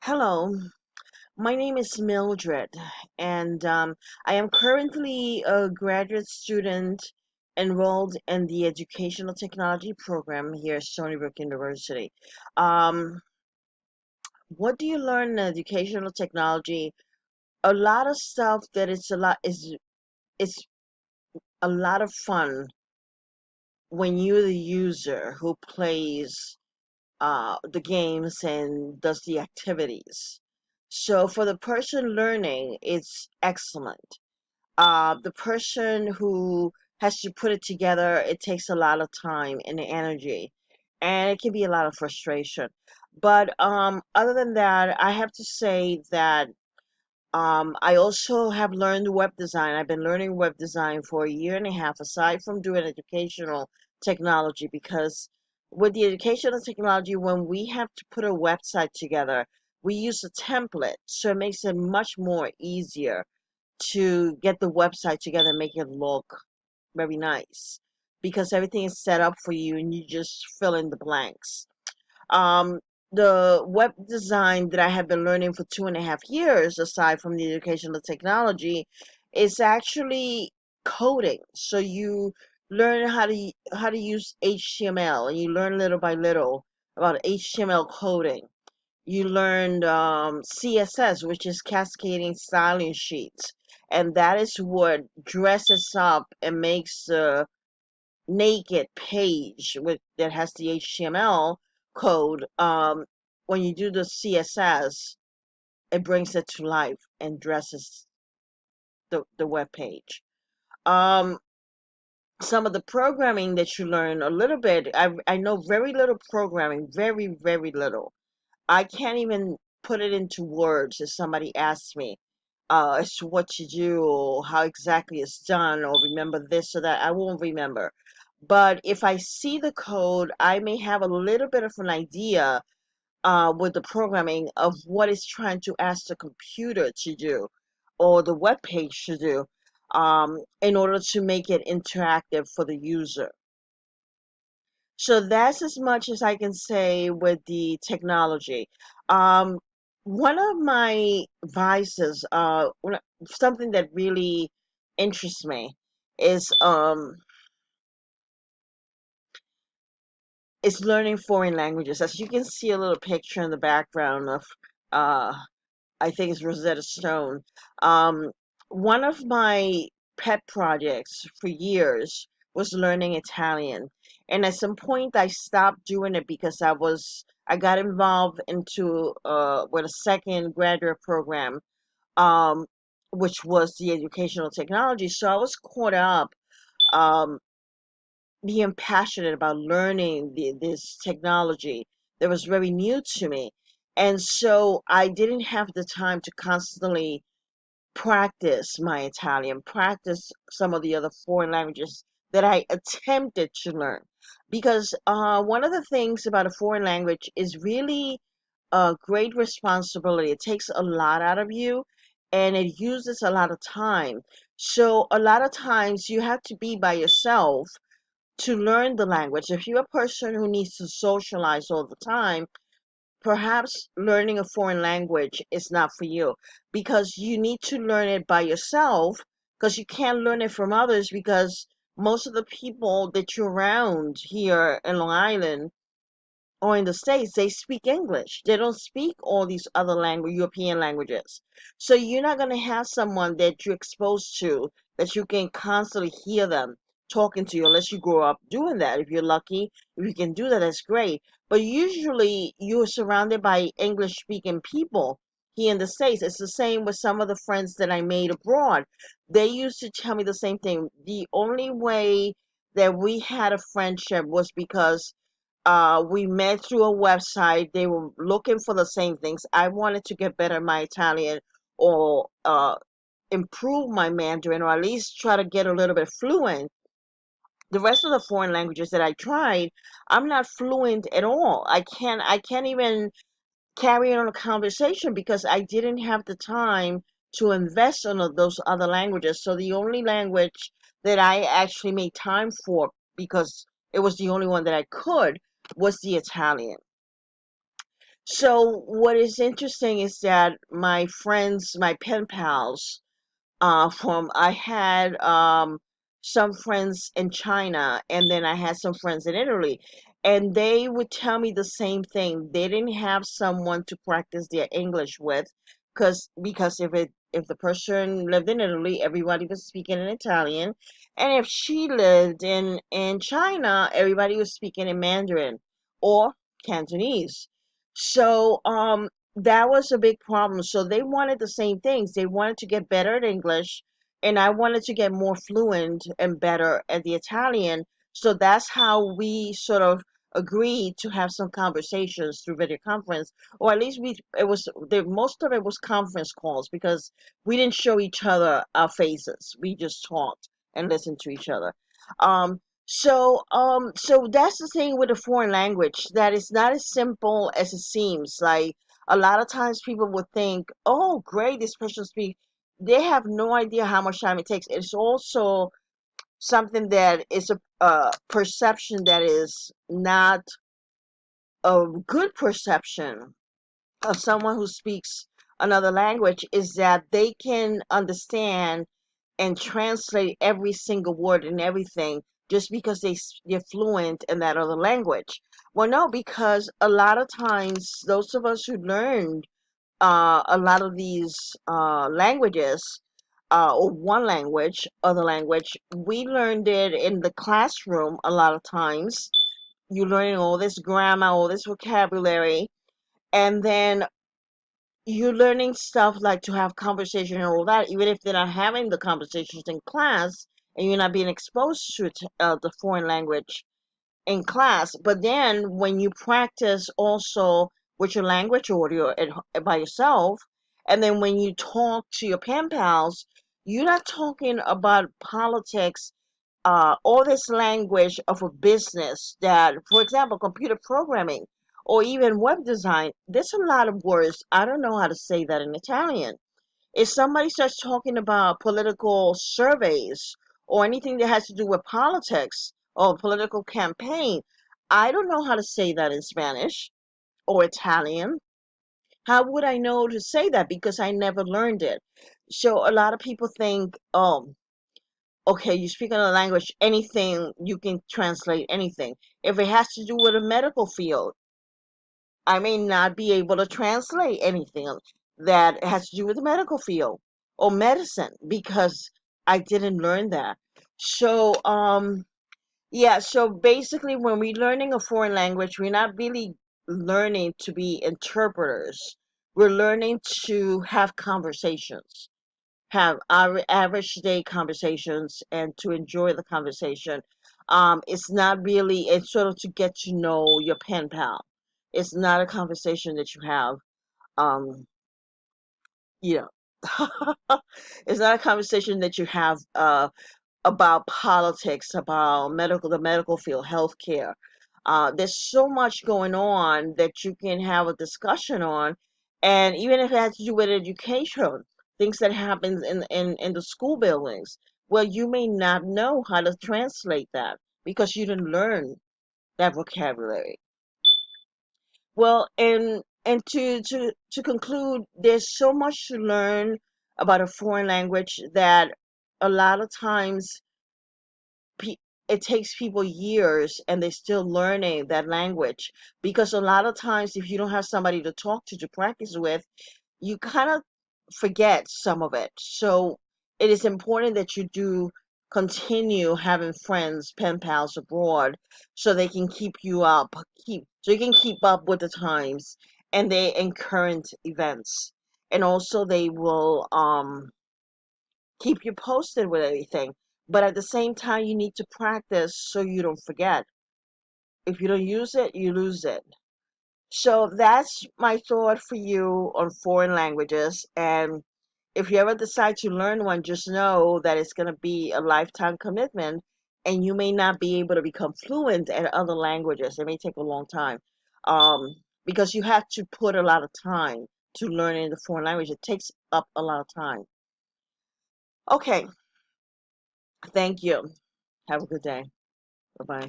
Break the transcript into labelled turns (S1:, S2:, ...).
S1: Hello, my name is Mildred, and I am currently a graduate student enrolled in the Educational Technology program here at Stony Brook University. Um, what do you learn in educational technology? A lot of stuff that it's a lot of fun when you're the user who plays the games and does the activities. So for the person learning, it's excellent. The person who has to put it together, it takes a lot of time and energy, and it can be a lot of frustration. But other than that, I have to say that I also have learned web design. I've been learning web design for a year and a half, aside from doing educational technology, because with the educational technology, when we have to put a website together, we use a template. So it makes it much more easier to get the website together and make it look very nice because everything is set up for you and you just fill in the blanks. Um, the web design that I have been learning for 2.5 years, aside from the educational technology, is actually coding. So you learn how to use HTML, and you learn little by little about HTML coding. You learned CSS, which is cascading styling sheets, and that is what dresses up and makes the naked page with that has the HTML code. When you do the CSS, it brings it to life and dresses the web page. Um, some of the programming that you learn a little bit. I know very little programming, very little. I can't even put it into words if somebody asks me as to what to do or how exactly it's done or remember this or that. I won't remember. But if I see the code, I may have a little bit of an idea with the programming of what it's trying to ask the computer to do or the web page to do in order to make it interactive for the user. So that's as much as I can say with the technology. Um, one of my vices, something that really interests me, is is learning foreign languages. As you can see, a little picture in the background of, uh, I think it's Rosetta Stone. Um, one of my pet projects for years was learning Italian. And at some point I stopped doing it because I got involved into with a second graduate program, um, which was the educational technology. So I was caught up um, being passionate about learning this technology that was very new to me. And so I didn't have the time to constantly practice my Italian, practice some of the other foreign languages that I attempted to learn. Because one of the things about a foreign language is really a great responsibility. It takes a lot out of you and it uses a lot of time. So, a lot of times you have to be by yourself to learn the language. If you're a person who needs to socialize all the time, perhaps learning a foreign language is not for you because you need to learn it by yourself because you can't learn it from others because most of the people that you're around here in Long Island or in the States, they speak English. They don't speak all these other language, European languages. So you're not going to have someone that you're exposed to that you can constantly hear them talking to you unless you grow up doing that. If you're lucky, if you can do that, that's great. But usually you're surrounded by English speaking people here in the States. It's the same with some of the friends that I made abroad. They used to tell me the same thing. The only way that we had a friendship was because we met through a website. They were looking for the same things. I wanted to get better at my Italian or improve my Mandarin or at least try to get a little bit fluent. The rest of the foreign languages that I tried, I'm not fluent at all. I can't even carry on a conversation because I didn't have the time to invest in those other languages. So the only language that I actually made time for because it was the only one that I could was the Italian. So what is interesting is that my friends, my pen pals, from I had some friends in China, and then I had some friends in Italy, and they would tell me the same thing. They didn't have someone to practice their English with, because if the person lived in Italy, everybody was speaking in Italian, and if she lived in China, everybody was speaking in Mandarin or Cantonese. So that was a big problem. So they wanted the same things. They wanted to get better at English, and I wanted to get more fluent and better at the Italian. So that's how we sort of agreed to have some conversations through video conference, or at least most of it was conference calls, because we didn't show each other our faces. We just talked and listened to each other. So that's the thing with a foreign language, that it's not as simple as it seems. Like, a lot of times people would think, "Oh, great, this person speaks." They have no idea how much time it takes. It's also something that is a perception that is not a good perception of someone who speaks another language, is that they can understand and translate every single word and everything just because they're fluent in that other language. Well, no, because a lot of times those of us who learned a lot of these languages, or one language, other language, we learned it in the classroom a lot of times. You're learning all this grammar, all this vocabulary, and then you're learning stuff like to have conversation and all that, even if they're not having the conversations in class, and you're not being exposed to the foreign language in class. But then when you practice also with your language audio by yourself, and then when you talk to your pen pals, you're not talking about politics, all this language of a business, that, for example, computer programming or even web design. There's a lot of words I don't know how to say that in Italian. If somebody starts talking about political surveys or anything that has to do with politics or political campaign, I don't know how to say that in Spanish or Italian. How would I know to say that? Because I never learned it. So a lot of people think, oh, okay, you speak another language, anything, you can translate anything. If it has to do with a medical field, I may not be able to translate anything that has to do with the medical field or medicine, because I didn't learn that. So, yeah, so basically, when we're learning a foreign language, we're not really learning to be interpreters. We're learning to have conversations, have our average day conversations, and to enjoy the conversation. It's not really, it's sort of to get to know your pen pal. It's not a conversation that you have, um, you know, it's not a conversation that you have about politics, about the medical field, healthcare. There's so much going on that you can have a discussion on, and even if it has to do with education, things that happens in the school buildings, well, you may not know how to translate that because you didn't learn that vocabulary. Well, and to conclude, there's so much to learn about a foreign language that a lot of times pe- it takes people years and they're still learning that language, because a lot of times if you don't have somebody to talk to practice with, you kind of forget some of it. So it is important that you do continue having friends, pen pals abroad, so they can keep so you can keep up with the times and current events. And also they will keep you posted with everything. But at the same time, you need to practice so you don't forget. If you don't use it, you lose it. So that's my thought for you on foreign languages. And if you ever decide to learn one, just know that it's going to be a lifetime commitment, and you may not be able to become fluent in other languages. It may take a long time, um, because you have to put a lot of time to learn in the foreign language. It takes up a lot of time. Okay, thank you. Have a good day. Bye bye.